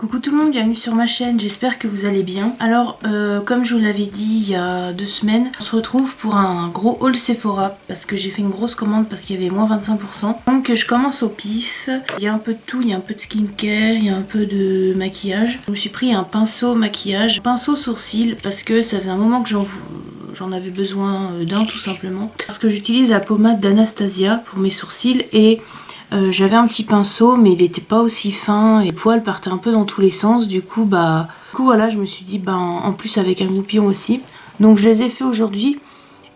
Coucou tout le monde, bienvenue sur ma chaîne, j'espère que vous allez bien. Alors, comme je vous l'avais dit il y a 2 semaines, on se retrouve pour un gros haul Sephora parce que j'ai fait une grosse commande parce qu'il y avait moins 25%. Donc je commence au pif, il y a un peu de tout, il y a un peu de skincare, il y a un peu de maquillage. Je me suis pris un pinceau maquillage, pinceau sourcil parce que ça faisait un moment que j'en avais besoin d'un tout simplement. Parce que j'utilise la pommade d'Anastasia pour mes sourcils et j'avais un petit pinceau mais il n'était pas aussi fin et les poils partaient un peu dans tous les sens. Du coup voilà, je me suis dit en plus avec un goupillon aussi. Donc je les ai fait aujourd'hui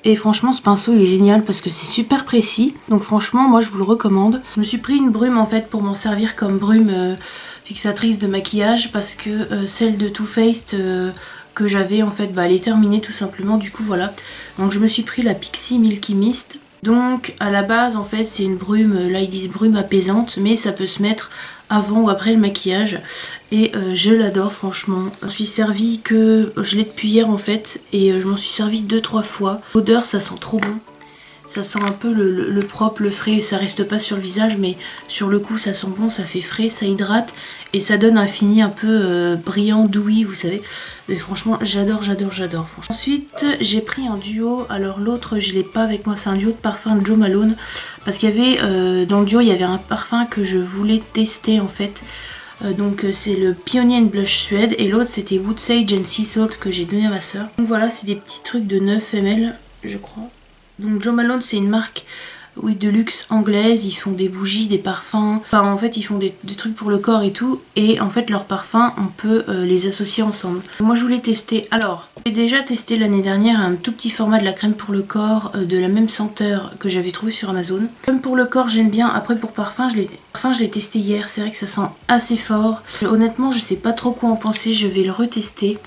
et franchement ce pinceau il est génial parce que c'est super précis. Donc franchement moi je vous le recommande. Je me suis pris une brume en fait pour m'en servir comme brume fixatrice de maquillage parce que celle de Too Faced que j'avais en fait elle est terminée tout simplement. Du coup voilà, donc je me suis pris la Pixi Milky Mist. Donc à la base en fait c'est une brume, là ils disent brume apaisante, mais ça peut se mettre avant ou après le maquillage et je l'adore franchement. Je m'en suis servi que, je l'ai depuis hier en fait et je m'en suis servi 2-3 fois. L'odeur ça sent trop bon. Ça sent un peu le propre, le frais, ça reste pas sur le visage mais sur le cou ça sent bon, ça fait frais, ça hydrate et ça donne un fini un peu brillant, douillet vous savez. Et franchement j'adore. Ensuite j'ai pris un duo, alors l'autre je l'ai pas avec moi, c'est un duo de parfum de Jo Malone. Parce qu'il y avait, dans le duo il y avait un parfum que je voulais tester en fait. Donc c'est le Pioneer Blush Suède et l'autre c'était Wood Sage and Sea Salt que j'ai donné à ma soeur. Donc voilà, c'est des petits trucs de 9 ml je crois. Donc Jo Malone c'est une marque de luxe anglaise, ils font des bougies, des parfums, enfin en fait ils font des trucs pour le corps et tout, et en fait leurs parfums on peut les associer ensemble. Moi je voulais tester, alors j'ai déjà testé l'année dernière un tout petit format de la crème pour le corps de la même senteur que j'avais trouvé sur Amazon. Comme pour le corps j'aime bien, après pour parfum je l'ai testé hier, c'est vrai que ça sent assez fort. Honnêtement je sais pas trop quoi en penser, je vais le retester.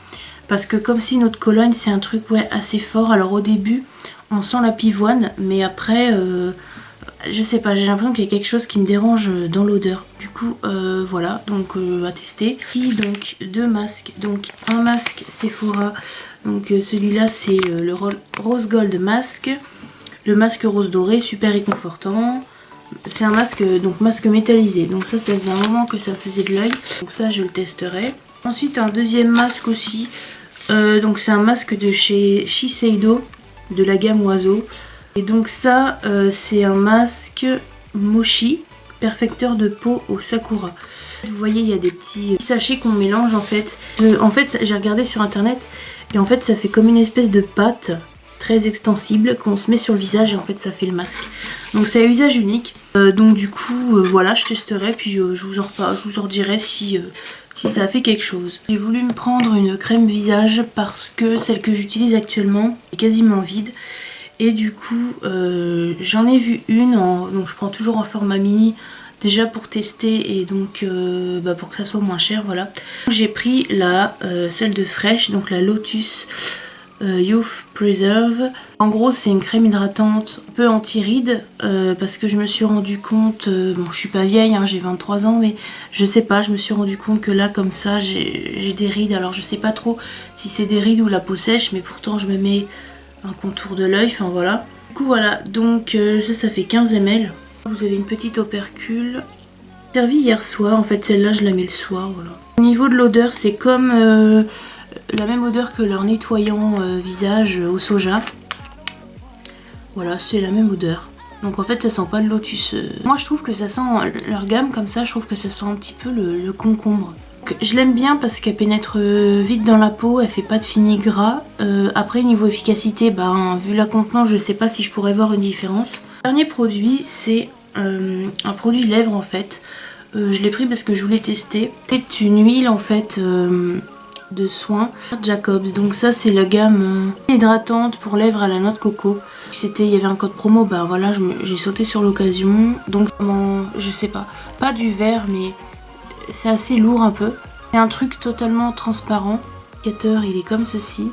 Parce que comme si notre Cologne c'est un truc assez fort, alors au début on sent la pivoine mais après je sais pas, j'ai l'impression qu'il y a quelque chose qui me dérange dans l'odeur. Du coup voilà, donc à tester. Puis donc 2 masques, donc un masque Sephora, donc celui-là c'est le Rose Gold Mask, le masque rose doré, super réconfortant. C'est un masque, donc masque métallisé, donc ça faisait un moment que ça me faisait de l'œil, donc ça je le testerai. Ensuite un deuxième masque aussi, donc c'est un masque de chez Shiseido, de la gamme Oiseau. Et donc ça c'est un masque Mochi, perfecteur de peau au sakura. Vous voyez il y a des petits sachets qu'on mélange en fait. En fait j'ai regardé sur internet et en fait ça fait comme une espèce de pâte très extensible qu'on se met sur le visage et en fait ça fait le masque. Donc c'est à usage unique. Donc du coup voilà, je testerai puis je vous en redirai si ça a fait quelque chose. J'ai voulu me prendre une crème visage parce que celle que j'utilise actuellement est quasiment vide. Et du coup j'en ai vu une, donc je prends toujours en format mini déjà pour tester et donc pour que ça soit moins cher, voilà. J'ai pris celle de Fresh, donc la Lotus Youth Preserve. En gros c'est une crème hydratante un peu anti-rides parce que je me suis rendu compte, bon je suis pas vieille hein, j'ai 23 ans mais je sais pas, je me suis rendu compte que là comme ça j'ai des rides, alors je sais pas trop si c'est des rides ou la peau sèche mais pourtant je me mets un contour de l'œil, enfin voilà. Du coup voilà, donc ça fait 15 ml. Vous avez une petite opercule. Servi hier soir, en fait celle-là je la mets le soir, voilà. Au niveau de l'odeur c'est comme la même odeur que leur nettoyant visage au soja. Voilà, c'est la même odeur. Donc en fait ça sent pas le lotus. Moi je trouve que ça sent, leur gamme comme ça, je trouve que ça sent un petit peu le concombre. Donc, je l'aime bien parce qu'elle pénètre vite dans la peau, elle fait pas de fini gras. Après niveau efficacité, vu la contenance je sais pas si je pourrais voir une différence. Le dernier produit c'est un produit lèvres en fait. Je l'ai pris parce que je voulais tester. C'est une huile en fait de soins Jacobs, donc ça c'est la gamme hydratante pour lèvres à la noix de coco. Il y avait un code promo, voilà j'ai sauté sur l'occasion. Donc je sais pas du vert mais c'est assez lourd un peu. C'est un truc totalement transparent. L'applicateur il est comme ceci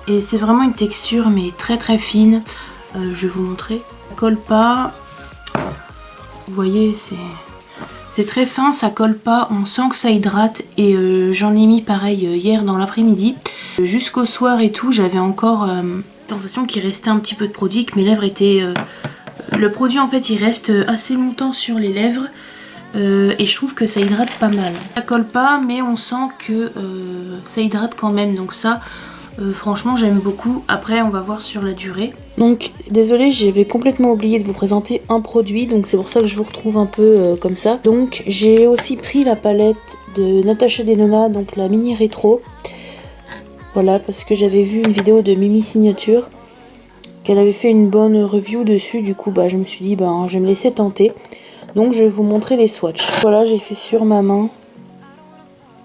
et c'est vraiment une texture mais très très fine. Je vais vous montrer. Ça colle pas. Vous voyez c'est très fin, ça colle pas, on sent que ça hydrate et j'en ai mis pareil hier dans l'après-midi. Jusqu'au soir et tout, j'avais encore la sensation qu'il restait un petit peu de produit, que mes lèvres étaient... le produit en fait il reste assez longtemps sur les lèvres. et je trouve que ça hydrate pas mal. Ça colle pas mais on sent que ça hydrate quand même, donc ça franchement j'aime beaucoup. Après on va voir sur la durée. Donc désolée, j'avais complètement oublié de vous présenter un produit, donc c'est pour ça que je vous retrouve un peu comme ça. Donc j'ai aussi pris la palette de Natasha Denona, donc la mini rétro. Voilà, parce que j'avais vu une vidéo de Mimi Signature, qu'elle avait fait une bonne review dessus, du coup bah je me suis dit je vais me laisser tenter. Donc je vais vous montrer les swatchs. Voilà, j'ai fait sur ma main.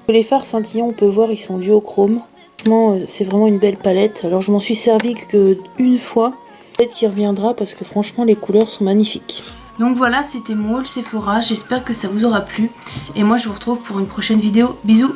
Les fards scintillants, on peut voir, ils sont duochrome. Franchement, c'est vraiment une belle palette. Alors je m'en suis servi que une fois. Peut-être qu'il reviendra parce que franchement les couleurs sont magnifiques. Donc voilà, c'était mon haul Sephora. J'espère que ça vous aura plu. Et moi je vous retrouve pour une prochaine vidéo. Bisous!